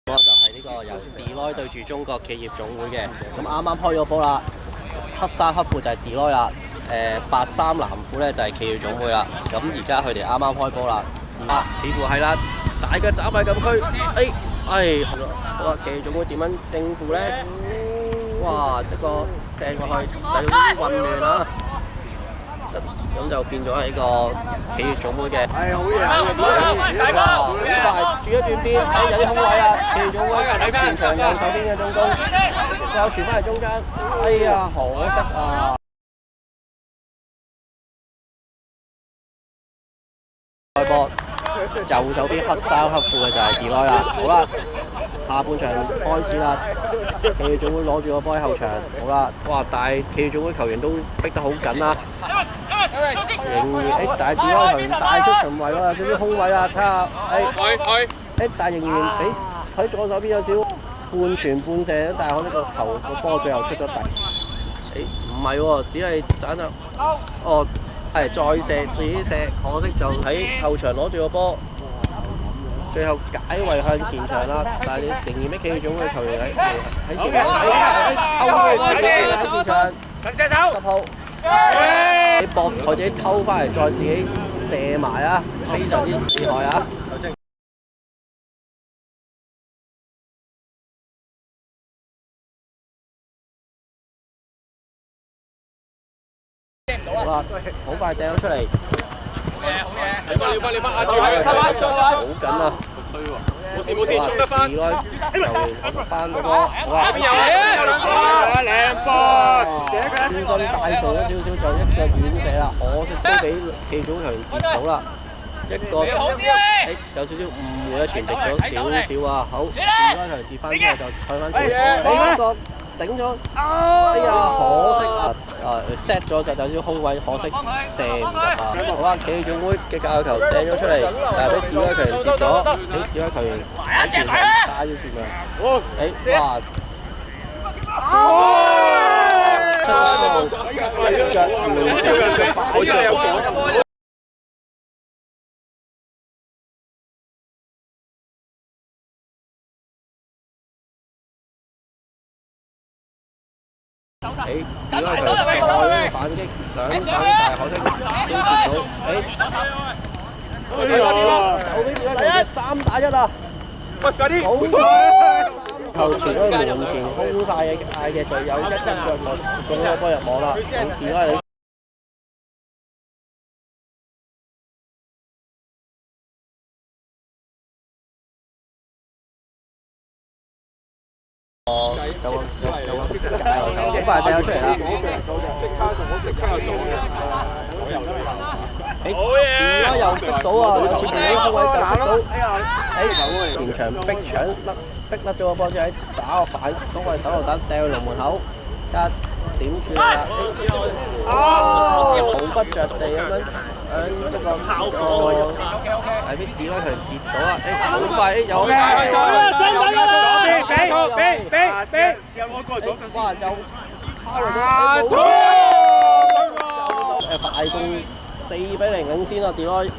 就係呢個由 Deloitte 對住中國企業總會嘅，咁啱啱開咗波啦，黑衫黑褲就係 Deloitte啦，白衫藍褲咧就係企業總會啦。咁而家佢哋啱啱開波啦，似乎係啦，大腳斬喺禁區，好啦，企業總會點樣應付咧？哇，一個掟過去就有啲混亂啊！咁就變咗係呢個企業總會嘅。係好嘢，好快轉一轉邊，有啲空位啊！企業總會喺前場右手邊嘅中鋒，最後傳翻嚟中間，可惜啊！開波，右手邊黑衫黑褲嘅就係Deloitte啦。好啦，下半場開始啦，企業總會攞住個波喺後場，好啦，哇！但係企業總會球員都逼得好緊啦。仍然但係Deloitte球員大出巡圍喎，有少少空位啦，睇下但係仍然喺左手邊有少半傳半射，但係我呢個球個波最後出咗底。唔係喎，只係斬咗係再射自己射，可惜就喺後場攞住個波，最後解圍向前場啦。但係你仍然俾企業總會球員喺前場，喺前場10號。你搏佢自己偷翻嚟，再自己射埋啊！非常之厲害啊！好啦，好快掟咗出嚟。你翻壓住佢，好緊啊！冇事，衝得翻。球員攞翻個波，哇！邊有兩個，靚波，轉身帶上咗少少就一腳遠射啦，可惜都俾企業總會球員截到啦。一個有少少誤會啦，傳直咗少少啊，好，Deloitte球員接翻之後就賽翻前，呢個頂咗，可惜啊，set 咗就有少少空位，可惜射唔入啊。好啦，企業總會嘅教球掟咗出嚟，但係俾Deloitte球員截咗，Deloitte球員喺前場帶咗前場，哇！出咗一步，一腳遠射，擺咗有講。Deloitte球員反擊，想反擊，但係可惜都接到。後邊Deloitte3打1啊！喂，快啲！球傳咗去門前空晒嘅隊友一腳就送咗個波入網啦。Deloitte好快掟咗出嚟啦！Deloitte又逼到啊！前面啲空位就逼到，前場逼甩咗個波之後，打個反攻嘅手榴彈掟去龍門口，睇下點處理啦！毫不着地咁樣喺一個喺邊Deloitte球員接到啦！好快有俾，哇！又差大攻4-0領先啊！Deloitte。